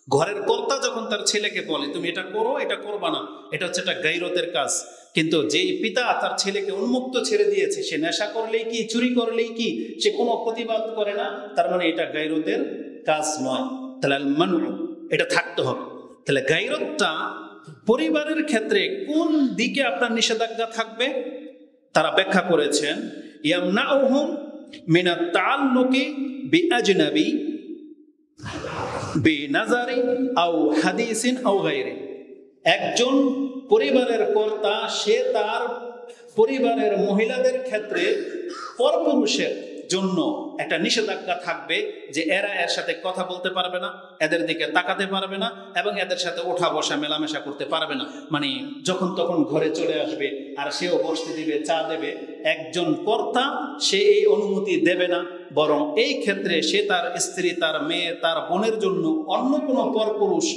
ঘরের কর্তা যখন তার ছেলেকে বলে তুমি এটা করো, এটা করবা না, এটা হচ্ছে একটা গায়রতের কাজ। কিন্তু যেই পিতা তার ছেলেকে উন্মুক্ত ছেড়ে দিয়েছে, সে নেশা করলেই কি, চুরি করলেই কি, সে কোনো প্রতিবাদ করে না, তার মানে এটা গায়রতের কাজ নয়। তাহলে আল মানউ এটা থাকতে হবে। তাহলে গায়রতটা পরিবারের ক্ষেত্রে কোন দিকে আপনার নিষেধাজ্ঞা থাকবে তারা ব্যাখ্যা করেছেন, ইয়ামনাউহুম মিনাত তাআল্লুকি বিআজনাবি বিনাজারি আও হাদিসিন আও গায়রি। একজন পরিবারের কর্তা সে তার পরিবারের মহিলাদের ক্ষেত্রে পরপুরুষের জন্য একটা নিষেধাজ্ঞা থাকবে যে এরা এর সাথে কথা বলতে পারবে না, এদের দিকে তাকাতে পারবে না, এবং এদের সাথে ওঠা বসা মেলামেশা করতে পারবে না। মানে যখন তখন ঘরে চলে আসবে আর সেও বসতে দিবে, চা দেবে, একজন কর্তা সে এই অনুমতি দেবে না। বরং এই ক্ষেত্রে সে তার স্ত্রী, তার মেয়ে, তার বোনের জন্য অন্য কোনো পরপুরুষ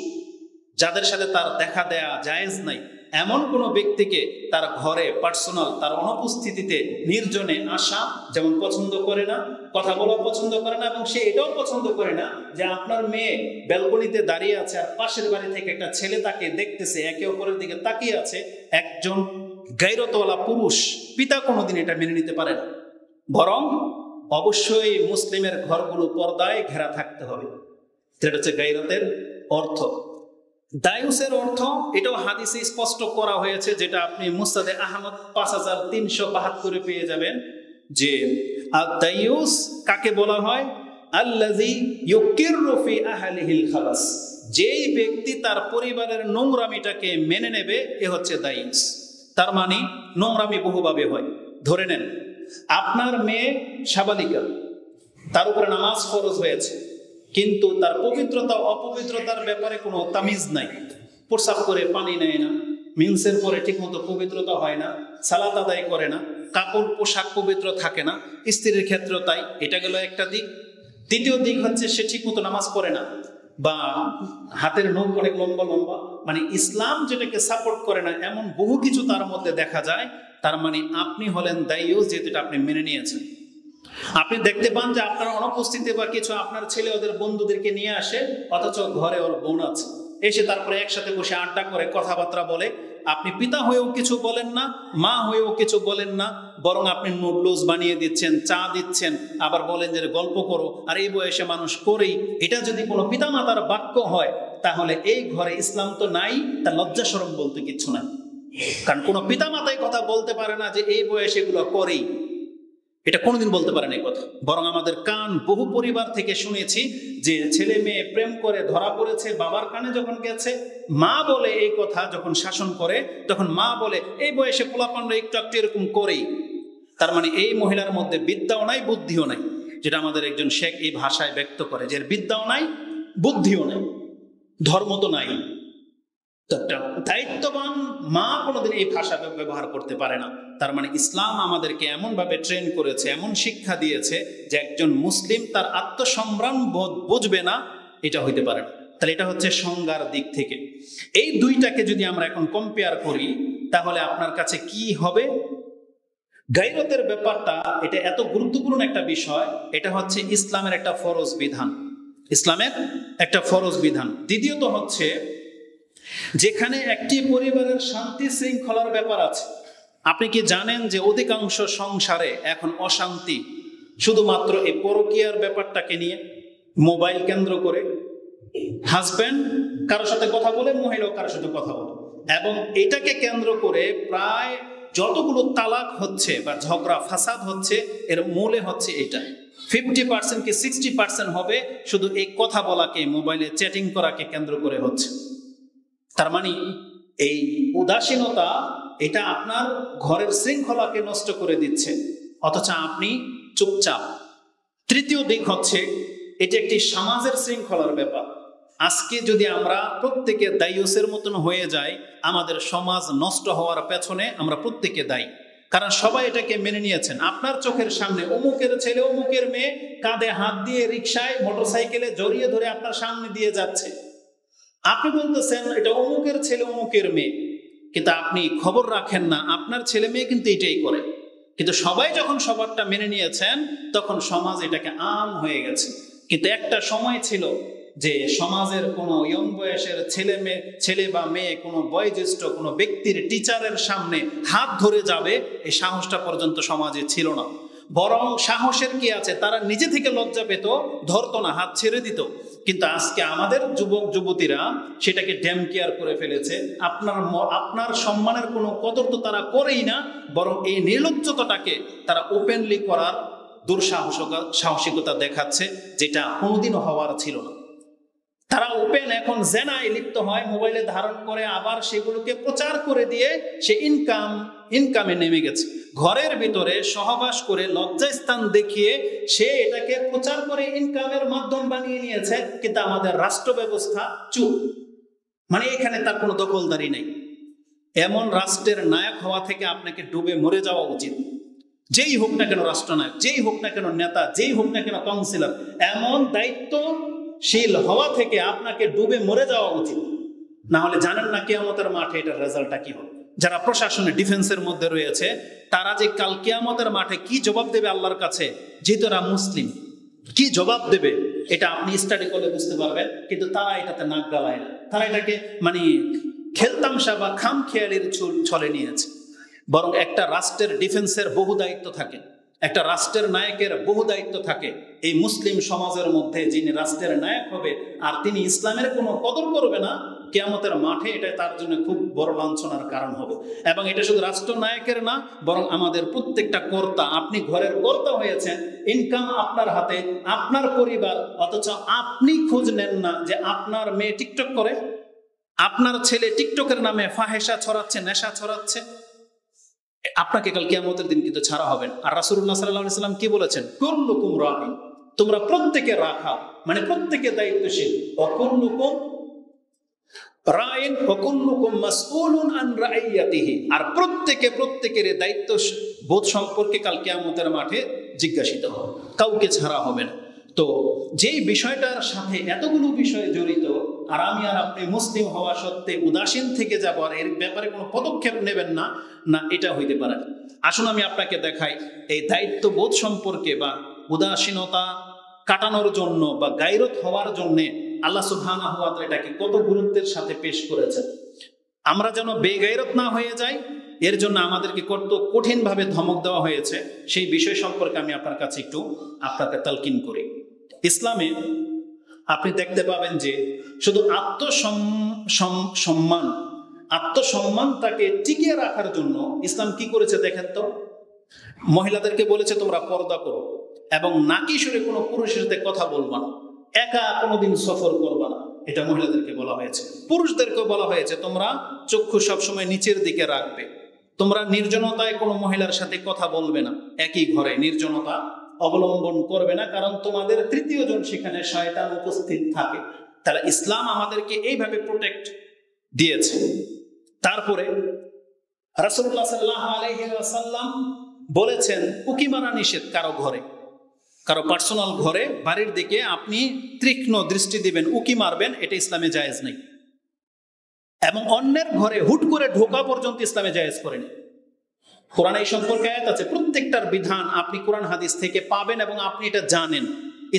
যাদের সাথে তার দেখা দেয়া জায়েজ নাই, এমন কোনো ব্যক্তিকে তার ঘরে পার্সোনাল তার অনুপস্থিতিতে নির্জনে আসা যেমন পছন্দ করে না, কথা বলা পছন্দ করে না, এবং সে এটাও পছন্দ করে না যে আপনার মেয়ে ব্যালকনিতে দাঁড়িয়ে আছে আর পাশের বাড়ি থেকে একটা ছেলে তাকে দেখতেছে, একে অপরের দিকে তাকিয়ে আছে। একজন গায়রতওয়ালা পুরুষ পিতা কোনোদিন এটা মেনে নিতে পারে না। বরং অবশ্যই মুসলিমের ঘরগুলো পর্দায় ঘেরা থাকতে হবে। এটা হচ্ছে গায়রতের অর্থ। দায়ুসের অর্থ এটাও হাদিসে স্পষ্ট করা হয়েছে, যেটা আপনি মুসনাদে আহমদ 5372 পেয়ে যাবেন, যে আদ-দায়ুস কাকে বলা হয়? আল্লাযী ইউকিররু ফি আহলিহিল খাবাস। যেই ব্যক্তি তার পরিবারের নোংরামিটাকে মেনে নেবে এ হচ্ছে দায়ুস। তার মানে নোংরামি বহুভাবে হয়। ধরে নেন আপনার মেয়ে সাবালিকা, তার উপরে নামাজ ফরজ হয়েছে, কিন্তু তার পবিত্রতা অপবিত্রতার ব্যাপারে কোনো তামিজ নাই। প্রসাব করে পানি নেয় না, মিন্সের পরে ঠিকমতো পবিত্রতা হয় না, সালাত আদায় করে না, কাপড় পোশাক পবিত্র থাকে না, স্ত্রীর ক্ষেত্রেও তাই। এটা গেল একটা দিক। দ্বিতীয় দিক হচ্ছে সে ঠিকমতো নামাজ পড়ে না, বা হাতের নখ অনেক লম্বা লম্বা, মানে ইসলাম যেটাকে সাপোর্ট করে না এমন বহু কিছু তার মধ্যে দেখা যায়। তার মানে আপনি হলেন দায়ুস, যেহেতু এটা আপনি মেনে নিয়েছেন। আপনি দেখতে পান যে আপনার অনুপস্থিতি বা কিছু আপনার ছেলে ওদের বন্ধুদেরকে নিয়ে আসে, অথচ ঘরে ওর বোন আছে, এসে তারপরে একসাথে বসে আড্ডা করে কথাবার্তা বলে। আপনি পিতা হয়েও কিছু বলেন না, মা হয়েও কিছু বলেন না, বরং আপনি নুডলস বানিয়ে দিচ্ছেন, চা দিচ্ছেন, আবার বলেন যে গল্প করো, আর এই বয়সে মানুষ করেই। এটা যদি কোনো পিতামাতার বাক্য হয় তাহলে এই ঘরে ইসলাম তো নাই, তার লজ্জা শরম বলতে কিছু নাই। কারণ কোনো পিতামাতাই কথা বলতে পারে না যে এই বয়সে এগুলো করেই, এটা কোনোদিন বলতে পারেন এই কথা। বরং আমাদের কান বহু পরিবার থেকে শুনেছি যে ছেলে মেয়ে প্রেম করে ধরা পড়েছে, বাবার কানে যখন গেছে, মা বলে এই কথা যখন শাসন করে, তখন মা বলে এই বয়সে পোলাপানরা একটু একটু এরকম করেই। তার মানে এই মহিলার মধ্যে বিদ্যাও নাই, বুদ্ধিও নাই, যেটা আমাদের একজন শেখ এই ভাষায় ব্যক্ত করে, যে বিদ্যাও নাই, বুদ্ধিও নাই, ধর্ম তো নাই। দায়িত্ববান মা কোনোদিন এই ভাষা ব্যবহার করতে পারে না। তার মানে ইসলাম আমাদেরকে এমন ভাবে ট্রেন করেছে, এমন শিক্ষা দিয়েছে যে একজন মুসলিম তার আত্মসম্ভ্রাম বোধ বুঝবে না, এটা হইতে পারে না। তাহলে এটা হচ্ছে সংজ্ঞার দিক থেকে। এই দুইটাকে যদি আমরা এখন কম্পেয়ার করি তাহলে আপনার কাছে কি হবে? গায়রতের ব্যাপারটা এটা এত গুরুত্বপূর্ণ একটা বিষয়, এটা হচ্ছে ইসলামের একটা ফরজ বিধান, ইসলামের একটা ফরজ বিধান। দ্বিতীয়ত হচ্ছে যেখানে একটি পরিবারের শান্তি শৃঙ্খলার ব্যাপার আছে। আপনি কি জানেন যে অধিকাংশ সংসারে এখন অশান্তি শুধুমাত্র এই পরকীয়ার ব্যাপারটাকে নিয়ে, মোবাইল কেন্দ্র করে। হাজব্যান্ড কারোর সাথে কথা বলে, মহিলাও কারোর সাথে কথা বলে, এবং এটাকে কেন্দ্র করে প্রায় যতগুলো তালাক হচ্ছে বা ঝগড়া ফাসাদ হচ্ছে, এর মূলে হচ্ছে এটা। 50% কি 60% হবে শুধু এই কথা বলাকে, মোবাইলে চ্যাটিং করাকে কেন্দ্র করে হচ্ছে। তার মানে এই উদাসীনতা এটা আপনার ঘরের শৃঙ্খলাকে নষ্ট করে দিচ্ছে, অথচ আপনি চুপচাপ। তৃতীয় দিক হচ্ছে এটা একটি সমাজের শৃঙ্খলার ব্যাপার। আজকে যদি আমরা প্রত্যেকে দায়ুসের মতন হয়ে যাই, আমাদের সমাজ নষ্ট হওয়ার পেছনে আমরা প্রত্যেকে দায়ী। কারণ সবাই এটাকে মেনে নিয়েছেন। আপনার চোখের সামনে অমুকের ছেলে, অমুকের মেয়ে কাঁধে হাত দিয়ে রিকশায় মোটরসাইকেলে জড়িয়ে ধরে আপনার সামনে দিয়ে যাচ্ছে। আপনি বলতেছেন এটা অমুকের ছেলে, অমুকের মেয়ে, কিন্তু আপনি খবর রাখেন না আপনার ছেলে মেয়ে কিন্তু এটাই করে। কিন্তু সবাই যখন সবারটা মেনে নিয়েছেন তখন সমাজ এটাকে আম হয়ে গেছে। কিন্তু একটা সময় ছিল যে সমাজের কোনো ইয়ং বয়সের ছেলে বা মেয়ে, কোনো বয়োজ্যেষ্ঠ কোনো ব্যক্তির টিচারের সামনে হাত ধরে যাবে, এই সাহসটা পর্যন্ত সমাজে ছিল না। বরং সাহসের কি আছে, তারা নিজে থেকে লজ্জা পেত, ধরতো না, হাত ছেড়ে দিত। কিন্তু আজকে আমাদের যুবক যুবতীরা সেটাকে ড্যাম কেয়ার করে ফেলেছে। আপনার সম্মানের কোনো কদর তো তারা করেই না, বরং এই নির্লজ্জতাটাকে তারা ওপেনলি করার দুঃসাহসিকতা দেখাচ্ছে, যেটা কোনোদিনও হওয়ার ছিল না। তারা ওপেন এখন জেনায় লিপ্ত হয়, মোবাইলে ধারণ করে, আবার সেগুলোকে প্রচার করে দিয়ে সে ইনকামে নেমে গেছে। ঘরের ভিতরে সহবাস করে লজ্জাস্থান দেখিয়ে সে এটাকে প্রচার করে ইনকামের মাধ্যম বানিয়ে নিয়েছে। কিন্তু আমাদের রাষ্ট্র ব্যবস্থা চুপ, মানে এখানে তার কোনো দখলদারি নেই। এমন রাষ্ট্রের নায়ক হওয়া থেকে আপনাকে ডুবে মরে যাওয়া উচিত। যেই হোক না কেন রাষ্ট্রনায়ক, যেই হোক না কেন নেতা, যেই হোক না কেন কাউন্সিলর, এমন দায়িত্বশীল হওয়া থেকে আপনাকে ডুবে মরে যাওয়া উচিত। না হলে জানেন না কিয়ামতের মাঠে এটার রেজাল্টটা কি হবে। যারা প্রশাসনে ডিফেন্সের মধ্যে রয়েছে তারা যে কাল কিয়ামতের মাঠে কি জবাব দেবে আল্লাহর কাছে, যেহেতু এরা মুসলিম, কি জবাব দেবে এটা আপনি স্টাডি করলে বুঝতে পারবেন। কিন্তু তারা এটাতে নাক গালায় না, তারা এটাকে মানে খেলতামশা বা খাম খেয়ালির ছলে নিয়েছে। বরং একটা রাষ্ট্রের ডিফেন্সের বহু দায়িত্ব থাকে, একটা রাষ্ট্রের নায়কের বহু দায়িত্ব থাকে। এই মুসলিম সমাজের মধ্যে যিনি রাষ্ট্রের নায়ক হবে আর তিনি ইসলামের কোনো কদর করবে না, কিয়ামতের মাঠে এটা তার জন্য খুব বড় লাঞ্ছনার কারণ হবে। এবং এটা শুধু রাষ্ট্রনায়কের না, বরং আমাদের প্রত্যেকটা কর্তা। আপনি ঘরের কর্তা হয়েছেন, ইনকাম আপনার হাতে, আপনার পরিবার, অথচ আপনি খোঁজ নেন না যে আপনার মেয়ে টিকটক করে, আপনার ছেলে টিকটকের নামে ফাহেসা ছড়াচ্ছে, নেশা ছড়াচ্ছে। আপনাকে কাল কিয়ামতের দিন কিন্তু ছাড়া হবে না। আর রাসূলুল্লাহ সাল্লাল্লাহু আলাইহি ওয়াসাল্লাম কি বলেছেন, কুল্লুকুম রাঈন, তোমরা প্রত্যেকে রাখা, মানে প্রত্যেকে দায়িত্বশীল। অকুল্লুকুম রাঈন ওয়াকুল্লুকুম মাসউলুন আন রাইয়াতিহি, আর প্রত্যেকে প্রত্যেকের দায়িত্ব বোধ সম্পর্কে কাল কিয়ামতের মাঠে জিজ্ঞাসিত হবে, কাউকে ছাড়া হবে না। তো যেই বিষয়টার সাথে এতগুলো বিষয় জড়িত, আর আমি আর আপনি মুসলিম হওয়া সত্ত্বে উদাসীন থেকে যাব আর এর ব্যাপারে কোনো পদক্ষেপ নেবেন না, না, এটা হইতে পারে না। আসুন আমি আপনাকে দেখাই এই দায়িত্ববোধ সম্পর্কে বা উদাসীনতা কাটানোর জন্য বা গায়রত হওয়ার জন্য আল্লাহ সুবহানাহু ওয়া তাআলা এটাকে কত গুরুত্বের সাথে পেশ করেছেন। আমরা যেন বেগায়রত না হয়ে যাই, এর জন্য আমাদেরকে কত কঠিনভাবে ধমক দেওয়া হয়েছে, সেই বিষয় সম্পর্কে আমি আপনার কাছে একটু আপনাকে তালকিন করি। ইসলামে আপনি দেখতে পাবেন যে শুধু আত্মসম্মানটাকে টিকিয়ে রাখার জন্য ইসলাম কি করেছে দেখেন তো। মহিলাদেরকে বলেছে তোমরা পর্দা করো, এবং নাকি সুরে কোনো পুরুষের সাথে কথা বলবা না, একা কোনোদিন সফর করবা না, এটা মহিলাদেরকে বলা হয়েছে। পুরুষদেরকে বলা হয়েছে তোমরা চক্ষু সবসময় নিচের দিকে রাখবে, তোমরা নির্জনতায় কোনো মহিলার সাথে কথা বলবে না, একই ঘরে নির্জনতা অবলম্বন করবে না, কারণ তোমাদের তৃতীয় জন সেখানে শয়তান উপস্থিত থাকে। তাহলে ইসলাম আমাদেরকে এইভাবে প্রোটেক্ট দিয়েছে। তারপরে রাসূলুল্লাহ সাল্লাল্লাহু আলাইহি ওয়াসাল্লাম বলেছেন উকি মারা নিষেধ কারো ঘরে, কারো পার্সোনাল ঘরে, বাড়ির দিকে আপনি তীক্ষ্ণ দৃষ্টি দিবেন, উকি মারবেন, এটা ইসলামে জায়েজ নেই। এবং অন্যের ঘরে হুট করে ঢোকা পর্যন্ত ইসলামে জায়েজ করেনি। কোরআন এই সম্পর্কে আয়াত আছে, প্রত্যেকটার বিধান আপনি কোরআন হাদিস থেকে পাবেন এবং আপনি এটা জানেন।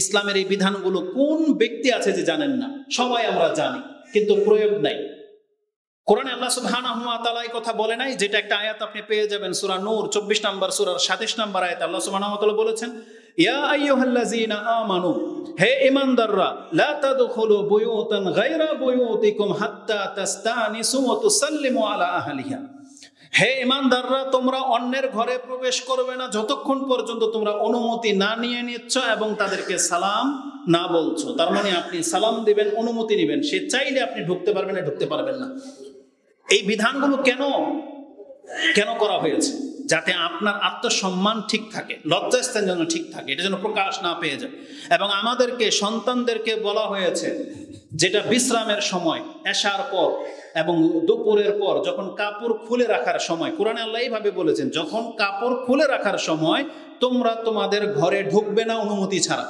ইসলামের এই বিধানগুলো কোন ব্যক্তি আছে যে জানেন না? সবাই আমরা জানি, কিন্তু প্রয়োগ নাই। কোরআনে আল্লাহ সুবহানাহু ওয়া তাআলা এই কথা বলে নাই, যেটা একটা আয়াত আপনি পেয়ে যাবেন সূরা নূর 24 নম্বর সূরার 27 নম্বর আয়াতে আল্লাহ সুবহানাহু ওয়া তাআলা বলেছেন, ইয়া আইয়ুহাল্লাযীনা আমানু, হে ঈমানদাররা, লা তাদখুলু বুয়ুতান গায়রা বুয়ুতিকুম হাত্তা তাস্তানিসু ওয়া তুসাল্লিমু আলা আহলিহা। হে ঈমানদাররা, তোমরা অন্যের ঘরে প্রবেশ করবে না যতক্ষণ পর্যন্ত তোমরা অনুমতি না নিয়ে নিচ্ছ এবং তাদেরকে সালাম না বলছো। তার মানে আপনি সালাম দিবেন, অনুমতি নেবেন, সে চাইলে আপনি ঢুকতে পারবেন না, ঢুকতে পারবেন না। এই বিধানগুলো কেন করা হয়েছে? যাতে আপনার আত্মসম্মান ঠিক থাকে, লজ্জাস্থান যেন ঠিক থাকে, এটা যেন প্রকাশ না পেয়ে যায়। এবং আমাদেরকে সন্তানদেরকে বলা হয়েছে যেটা বিশ্রামের সময়, এশার পর এবং দুপুরের পর, যখন কাপড় খুলে রাখার সময়, কোরআনে আল্লাহ এইভাবে বলেছেন, যখন কাপড় খুলে রাখার সময় তোমরা তোমাদের ঘরে ঢুকবে না অনুমতি ছাড়া।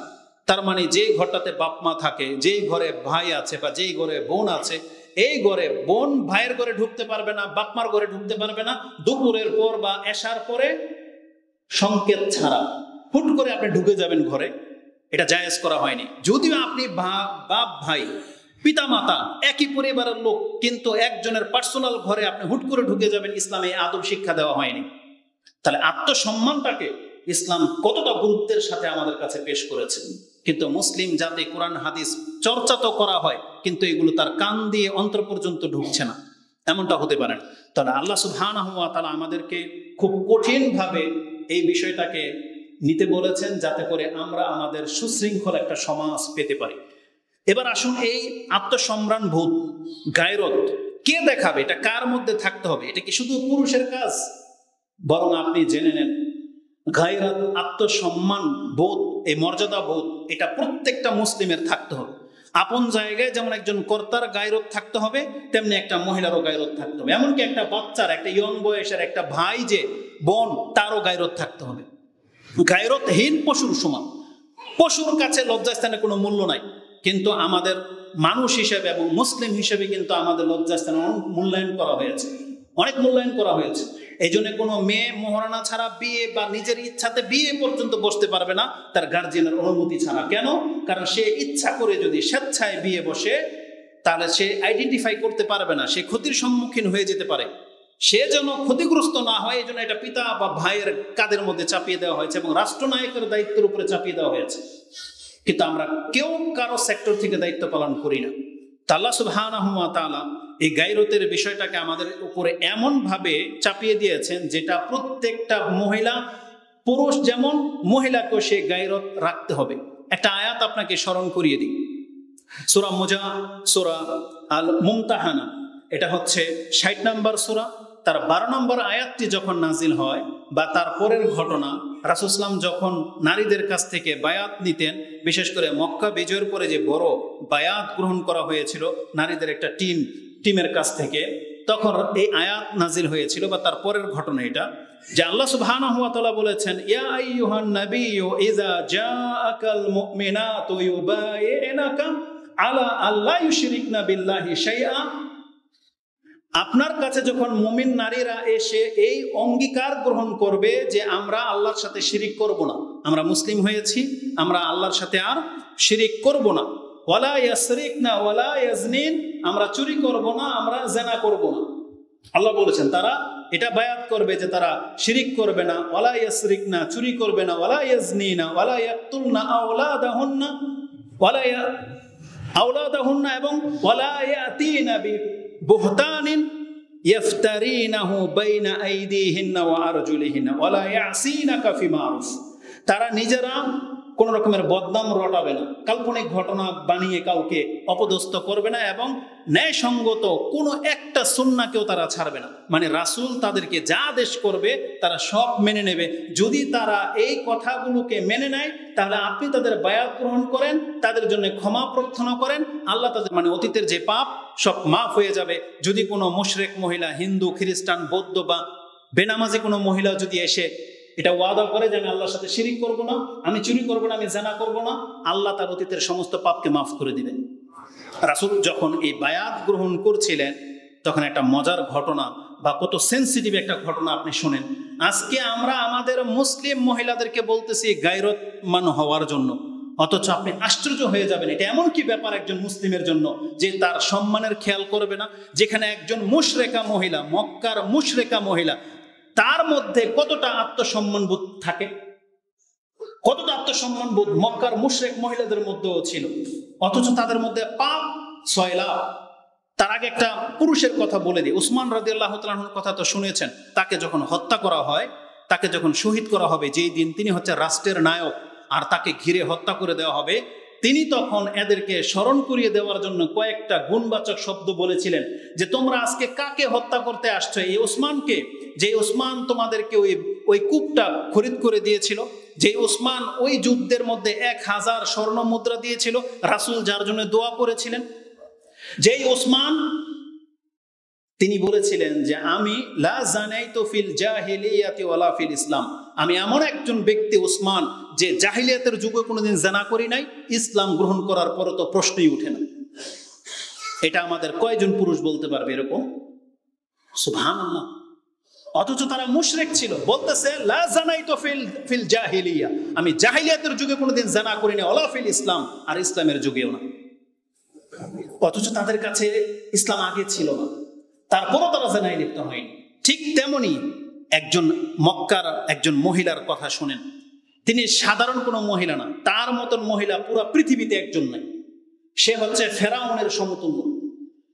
তার মানে যেই ঘরটাতে বাপ মা থাকে, যেই ঘরে ভাই আছে বা যেই ঘরে বোন আছে, এই ঘরে বোন ভাইয়ের ঘরে ঢুকতে পারবে না, বাপ মার ঘরে ঢুকতে পারবে না দুপুরের পর বা এশার পরে সংকেত ছাড়া। হুট করে আপনি ঢুকে যাবেন ঘরে, এটা জায়েজ করা হয়নি। যদিও আপনি বাপ ভাই পিতা মাতা একই পরিবারের লোক, কিন্তু একজনের পার্সোনাল ঘরে আপনি হুট করে ঢুকে যাবেন, ইসলামে আদব শিক্ষা দেওয়া হয়নি। তাহলে আত্মসম্মানটাকে ইসলাম কতটা গুরুত্বের সাথে আমাদের কাছে পেশ করেছে। কিন্তু মুসলিম জাতি কোরআন হাদিস চর্চা তো করা হয়, কিন্তু এগুলো তার কান দিয়ে অন্তর পর্যন্ত ঢুকছে না, এমনটা হতে পারে না। তাহলে আল্লাহ সুবহানাহু ওয়া তাআলা আমাদেরকে খুব কঠিনভাবে এই বিষয়টাকে নিতে বলেছেন, যাতে করে আমরা আমাদের সুশৃঙ্খল একটা সমাজ পেতে পারি। এবার আসুন, এই আত্মসম্মান বোধ, গায়রত কে দেখাবে? এটা কার মধ্যে থাকতে হবে? এটা কি শুধু পুরুষের কাজ? বরং আপনি জেনে নেন, গায়রত, আত্মসম্মান বোধ, এই মর্যাদা বোধ, এটা প্রত্যেকটা মুসলিমের থাকতে হবে। আপন জায়গায় যেমন একজন কর্তার গায়রত থাকতে হবে, তেমনি একটা মহিলারও গায়রত থাকতে হবে। এমনকি একটা বাচ্চার, একটা ইয়ং বয়সের একটা ভাই যে বোন, তারও গায়রত থাকতে হবে। গায়রতহীন পশুর সমান। পশুর কাছে লজ্জাস্থানের কোনো মূল্য নাই, কিন্তু আমাদের মানুষ হিসেবে এবং মুসলিম হিসেবে কিন্তু আমাদের লজ্জাস্থানে মূল্যায়ন করা হয়েছে, অনেক মূল্যায়ন করা হয়েছে। এই জন্য কোনো মেয়ে মোহরানা ছাড়া বিয়ে বা নিজের ইচ্ছাতে বিয়ে পর্যন্ত বসতে পারবে না তার গার্জিয়ানের অনুমতি ছাড়া। কেন? কারণ সে ইচ্ছা করে যদি স্বেচ্ছায় বিয়ে বসে, তাহলে সে আইডেন্টিফাই করতে পারবে না, সে ক্ষতির সম্মুখীন হয়ে যেতে পারে। সে যেন ক্ষতিগ্রস্ত না হয়, এই জন্য এটা পিতা বা ভাইয়ের কাঁধের মধ্যে চাপিয়ে দেওয়া হয়েছে এবং রাষ্ট্রনায়কের দায়িত্বের উপরে চাপিয়ে দেওয়া হয়েছে। কিন্তু আমরা কেউ কারো সেক্টর থেকে দায়িত্ব পালন করি না। আল্লাহ সুবহানাহু ওয়া তাআলা এই গায়রতের বিষয়টাকে আমাদের উপরে এমন ভাবে চাপিয়ে দিয়েছেন, যেটা প্রত্যেকটা মহিলা, পুরুষ যেমন, মহিলাকেও সে গায়রত রাখতে হবে। একটা আয়াত আপনাকে স্মরণ করিয়ে দিই, সূরা আল মুমতাহানা, এটা হচ্ছে 60 নম্বর সূরা, তার 12 নম্বর আয়াতটি যখন নাজিল হয়, বা তার পরের ঘটনা, রাসূল সাল্লাল্লাহু আলাইহি ওয়াসাল্লাম যখন নারীদের কাছ থেকে বায়াত নিতেন, বিশেষ করে মক্কা বিজয়ের পরে যে বড় বায়াত গ্রহণ করা হয়েছিল নারীদের একটা টিমের কাছ থেকে, তখন এই আয়াত নাজিল হয়েছিল, বা তার পরের ঘটনা এটা, যে আল্লাহ সুবহানাহু ওয়া তাআলা বলেছেন, ইয়া আইয়ুহান নাবিয়্যু ইযা জাআকাল মুমিনাতু ইউবাইয়ুনাকা আলা আল্লা ইউশরিকনা বিল্লাহি শাইআ। আপনার কাছে যখন মুমিন নারীরা এসে এই অঙ্গীকার গ্রহণ করবে যে আমরা আল্লাহর সাথে শিরিক করব না, আমরা মুসলিম হয়েছি, আমরা আল্লাহর সাথে আর শিরিক করব না, ওয়ালা ইয়াসরিকনা ওয়ালা ইয়াজনিন, আমরা চুরি করব না, আমরা জিনা করব না। আল্লাহ বলেছেন তারা এটা বায়াত করবে যে তারা শিরিক করবে না, ওয়ালা ইয়াসরিকনা, চুরি করবে না, ওয়ালা ইয়াজনিনা, ওয়ালা ইয়াকতুলনা আওলাদাহুন্না, আওলাদাহুন্না, এবং ওয়ালা ইয়াতিনা বিবুহতানিন ইফতারিনাহু বাইনা আইদিহিন্না ওয়া আরজুলিহিন্না ওয়ালা ইয়াসিনাকা ফি মারুফ। তারা নিজেরা কোন রকমের বদনাম রটাবে না, কাল্পনিক ঘটনা বানিয়ে কাউকে অপদস্থ করবে না, এবং ন্যায়সঙ্গত কোনো একটা সুন্নাহকেও তারা ছাড়বে না। মানে রাসূল তাদেরকে যা আদেশ করবে তারা সব মেনে নেবে। যদি তারা এই কথাগুলোকে মেনে নেয়, তাহলে আপনি তাদের বায়াত গ্রহণ করেন, তাদের জন্য ক্ষমা প্রার্থনা করেন, আল্লাহ তাদের অতীতের যে পাপ সব মাফ হয়ে যাবে। যদি কোনো মুশরিক মহিলা, হিন্দু, খ্রিস্টান, বৌদ্ধ বা বেনামাজি কোনো মহিলা যদি এসে এটা ওয়াদা করে যে আমি আল্লাহর সাথে শিরিক করব না, আমি চুরি করব না, আমি জিনা করব না, আল্লাহ তার অতীতের সমস্ত পাপকে মাফ করে দিবেন। রাসূল যখন এই বায়াত গ্রহণ করছিলেন, তখন একটা মজার ঘটনা, বা কত সেন্সিটিভ একটা ঘটনা আপনি শুনেন। আজকে আমরা আমাদের মুসলিম মহিলাদেরকে বলতেছি গায়রতমান হওয়ার জন্য, অথচ আপনি আশ্চর্য হয়ে যাবেন, এটা এমন কি ব্যাপার একজন মুসলিমের জন্য যে তার সম্মানের খেয়াল করবে না? যেখানে একজন মুশরিকা মহিলা, মক্কার মুশরিকা মহিলা, তার মধ্যে কতটা আত্মসম্মান বোধ থাকে, কতটা আত্মসম্মান বোধ মক্কার মুশরিক মহিলাদের মধ্যেও ছিল, অথচ তাদের মধ্যে পাপ সয়লাভ। তার আগে একটা পুরুষের কথা বলে দিই, উসমান রাদিয়াল্লাহু তাআলা আনহুর কথা তো শুনেছেন। তাকে যখন হত্যা করা হয়, তাকে যখন শহীদ করা হবে, যেই দিন তিনি হচ্ছে রাষ্ট্রের নায়ক, আর তাকে ঘিরে হত্যা করে দেওয়া হবে, তিনি তখন এদেরকে স্মরণ করিয়ে দেওয়ার জন্য কয়েকটা গুণবাচক শব্দ বলেছিলেন, যে তোমরা আজকে কাকে হত্যা করতে আসছো? এই ওসমানকে, যে ওসমান তোমাদেরকে ওই কূপটা খরিদ করে দিয়েছিল, যে ওসমান ওই যুদ্ধের মধ্যে 1000 স্বর্ণ মুদ্রা দিয়েছিল, রাসূল যার জন্য দোয়া করেছিলেন, যেই ওসমান তিনি বলেছিলেন যে আমি লা জানাইতু ফিল জাহিলিয়াতি ওয়ালা ফিল ইসলাম, আমি এমন একজন ব্যক্তি ওসমান যে জাহিলিয়াতের যুগে কোনোদিন জিনা করি নাই, ইসলাম গ্রহণ করার পরে তো প্রশ্নই উঠে না। এটা আমাদের কয়জন পুরুষ বলতে পারবে এরকম? সুবহানাল্লাহ। অথচ তারা মুশরিক ছিল, বলতেছে লা জানাইতু ফিল জাহিলিয়া, আমি জাহিলিয়াতের যুগে কোনোদিন জানা করিনি, ওয়ালা ফিল ইসলাম, আর ইসলামের যুগেও না। অথচ তাদের কাছে ইসলাম আগে ছিল না, তারপরও তারা জানায় লিপ্ত হয়নি। ঠিক তেমনি একজন মক্কার একজন মহিলার কথা শুনেন, তিনি সাধারণ কোনো মহিলা না, তার মতন মহিলা পুরো পৃথিবীতে একজন নাই। সে হচ্ছে ফেরাউনের সমতুল্য,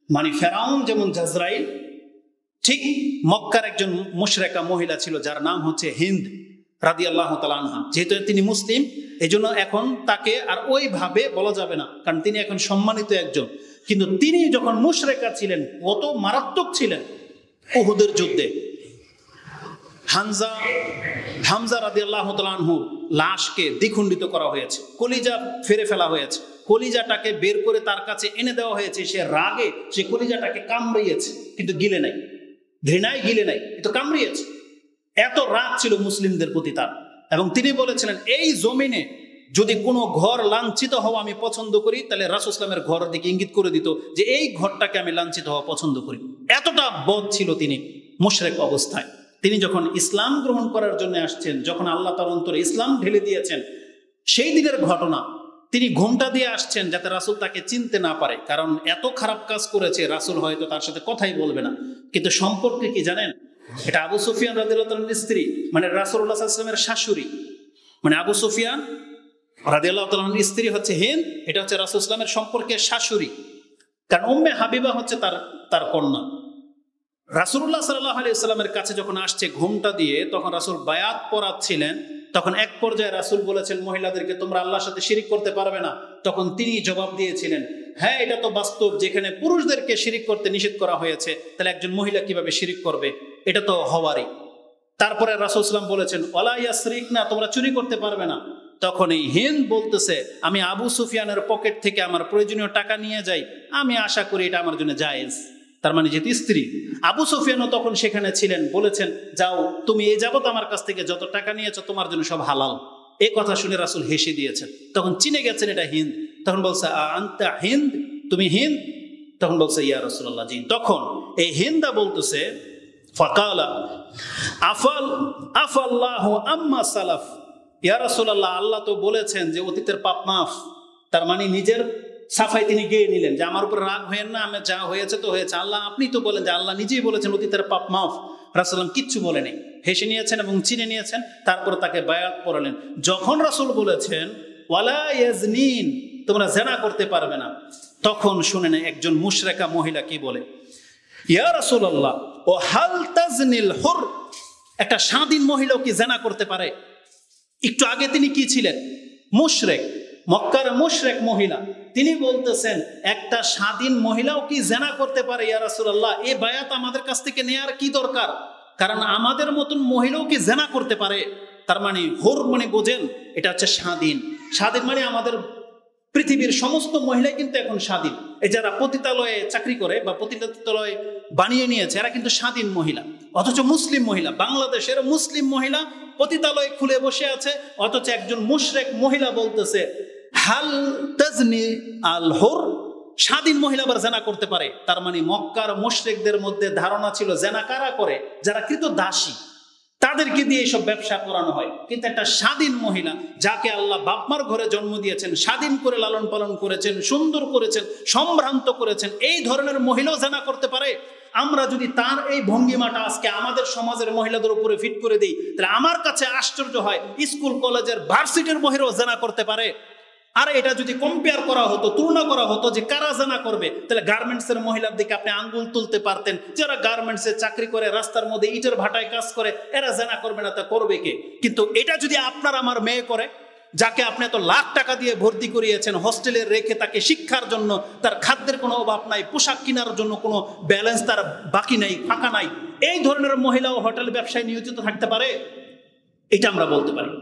মানে ফেরাউন যেমন জাজরাইল, ঠিক মক্কার একজন মুশরিকা মহিলা ছিল যার নাম হচ্ছে হিন্দ রাদিয়াল্লাহু তাআলা আনহা। যেহেতু তিনি মুসলিম, এই জন্য এখন তাকে আর ওইভাবে বলা যাবে না, কারণ তিনি এখন সম্মানিত একজন। কিন্তু তিনি যখন মুশরিকা ছিলেন, কত মারাত্মক ছিলেন। উহুদের যুদ্ধে হামজা রাদিয়াল্লাহু তাআলা আনহু লাশকে দ্বিখণ্ডিত করা হয়েছে, কলিজা ফেরে ফেলা হয়েছে, কলিজাটাকে বের করে তার কাছে এনে দেওয়া হয়েছে। সে রাগে সে কলিজাটাকে কামড়িয়েছে, কিন্তু গিলে নাই, ঘৃণায় গিলে নাই, কিন্তু কামড়িয়েছে। এত রাগ ছিল মুসলিমদের প্রতি তার। এবং তিনি বলেছিলেন, এই জমিনে যদি কোনো ঘর লাঞ্ছিত হওয়া আমি পছন্দ করি, তাহলে রাসূল ইসলামের ঘরের দিকে ইঙ্গিত করে দিত যে এই ঘরটাকে আমি লাঞ্ছিত হওয়া পছন্দ করি। এতটা বদ ছিল তিনি মুশরিক অবস্থায়। তিনি যখন ইসলাম গ্রহণ করার জন্য আসছেন, যখন আল্লাহ তার অন্তরে ইসলাম ঢেলে দিয়েছেন, সেই দিনের ঘটনা। তিনি ঘোমটা দিয়ে আসছেন যাতে রাসূল তাকে চিনতে না পারে, কারণ এত খারাপ কাজ করেছে, রাসূল হয়তো তার সাথে কথাই বলবে না। কিন্তু সম্পর্কে কি জানেন? এটা আবু সুফিয়ান রাদিয়াল্লাহু তাআলার স্ত্রী, মানে রাসূলুল্লাহ সাল্লাল্লাহু আলাইহি ওয়াসাল্লামের শাশুড়ি, মানে আবু সুফিয়ান রাদিয়াল্লাহু তাআলার স্ত্রী হচ্ছে হিন্দ, এটা হচ্ছে রাসূল ইসলামের সম্পর্কের শাশুড়ি। কারণ উম্মে হাবিবা হচ্ছে তার কন্যা। রাসূলুল্লাহ সাল্লাল্লাহু আলাইহি ওয়াসাল্লামের কাছে যখন আসছে ঘোমটা দিয়ে, তখন রাসূল বায়াত পরাচ্ছিলেন। তখন এক পর্যায়ে রাসূল বলেছেন মহিলাদেরকে, তোমরা আল্লাহর সাথে শিরিক করতে পারবে না। তখন তিনি জবাব দিয়েছিলেন, হ্যাঁ এটা তো বাস্তব, যেখানে পুরুষদেরকে শিরিক করতে নিষেধ করা হয়েছে, তাহলে একজন মহিলা কিভাবে শিরিক করবে, এটা তো হওয়ারই। তারপরে রাসূল সাল্লাল্লাহু বলেছেন, ওয়ালা ইয়াসরিকনা, তোমরা চুরি করতে পারবে না। তখন এই হিন্দ বলতেছে, আমি আবু সুফিয়ানের পকেট থেকে আমার প্রয়োজনীয় টাকা নিয়ে যাই, আমি আশা করি এটা আমার জন্য জায়েজ। তার মানে যেহেতু স্ত্রী, আবু সুফিয়ানও তখন সেখানে ছিলেন, বলেছেন, যাও তুমি এই যাবত আমার কাছ থেকে যত টাকা নিয়েছো তোমার জন্য সব হালাল। এই কথা শুনে রাসূল হেসে দিয়েছেন। তখন চিনে গেছেন এটা হিন্দ। তখন বলছে, আনতা হিন্দ, তুমি হিন্দ? তখন বলছে, ইয়া রাসূলুল্লাহ, জি। তখন এই হিন্দা বলতেছে, ফাকালা আফাল্লাহু আম্মা সালাফ, ইয়া রাসূলুল্লাহ, আল্লাহ তো বলেছেন যে অতীতের পাপ মাফ। তার মানে নিজের সাফাই তিনি গিয়ে নিলেন যে আমার উপর রাগ হয়েন না, আমি যা হয়েছে তো হয়েছে, আল্লাহ আপনি তো বলেন যে আল্লাহ নিজেই বলেছেন অতীতের পাপ মাফ। রাসূল কিচ্ছু বলেনি, হেসে নিয়েছেন এবং চিনে নিয়েছেন। তারপরে তাকে বায়াত পড়ালেন। যখন রাসূল বলেছেন ওয়ালা ইয়াজনিন, তোমরা জেনা করতে পারবে না, তখন শুনেন একজন মুশরিকা মহিলা কি বলে, ইয়া রাসূলুল্লাহ, ও হাল তাজনিল হুর, একটা স্বাধীন মহিলাও কি জেনা করতে পারে? একটু আগে তিনি কি ছিলেন? মুশরিক, মক্কার মুশরিক মহিলা। তিনি বলতেছেন একটা স্বাধীন মহিলাও কি জেনা করতে পারে? ইয়া রাসূলুল্লাহ, এই বায়াত আমাদের কাছ থেকে নেয়ার কি দরকার? কারণ আমাদের মতন মহিলাও কি জেনা করতে পারে? তার মানে হুর মানে বোঝেন, এটা হচ্ছে স্বাধীন। স্বাধীন মানে আমাদের পৃথিবীর সমস্ত মহিলাই কিন্তু এখন স্বাধীন। এই যারা পতিতালয়ে চাকরি করে বা পতিতালয় বানিয়ে নিয়েছে, এরা কিন্তু স্বাধীন মহিলা। অথচ মুসলিম মহিলা, বাংলাদেশের মুসলিম মহিলা পতিতালয় খুলে বসে আছে। অথচ একজন মুশরিক মহিলা বলতেছে, হাল তাজনি আল হুর, স্বাধীন মহিলা আবার জেনা করতে পারে। তার মানে মক্কার মুশরিকদের মধ্যে ধারণা ছিল জেনা কারা করে? যারা কৃতদাসী, তাদেরকে দিয়ে এইসব ব্যবসা করানো হয়। কিন্তু একটা স্বাধীন মহিলা, যাকে আল্লাহ বাপমার ঘরে জন্ম দিয়েছেন, স্বাধীন করে লালন পালন করেছেন, সুন্দর করেছেন, সম্ভ্রান্ত করেছেন, এই ধরনের মহিলাও জেনা করতে পারে। আমরা যদি তার এই ভঙ্গিমাটা আজকে আমাদের সমাজের মহিলাদের উপরে ফিট করে দিই, তাহলে আমার কাছে আশ্চর্য হয়, স্কুল কলেজের ভার্সিটির মহিলাও জেনা করতে পারে। আর এটা যদি কম্পেয়ার করা হতো, তুলনা করা হতো যে কারা জেনা করবে, তাহলে গার্মেন্টসের মহিলার দিকে আপনি আঙ্গুল তুলতে পারতেন। যারা গার্মেন্টসে চাকরি করে, রাস্তার মধ্যে ইটের ভাটায় কাজ করে, এরা জেনা করবে না, তা করবে কে? কিন্তু এটা যদি আপনার আমার মেয়ে করে, যাকে আপনি এত লাখ টাকা দিয়ে ভর্তি করিয়েছেন, হোস্টেলে রেখে তাকে শিক্ষার জন্য, তার খাদ্যের কোনো অভাব নাই, পোশাক কেনার জন্য কোনো ব্যালেন্স তার বাকি নাই, ফাঁকা নাই, এই ধরনের মহিলাও হোটেল ব্যবসায় নিয়োজিত থাকতে পারে? এটা আমরা বলতে পারি।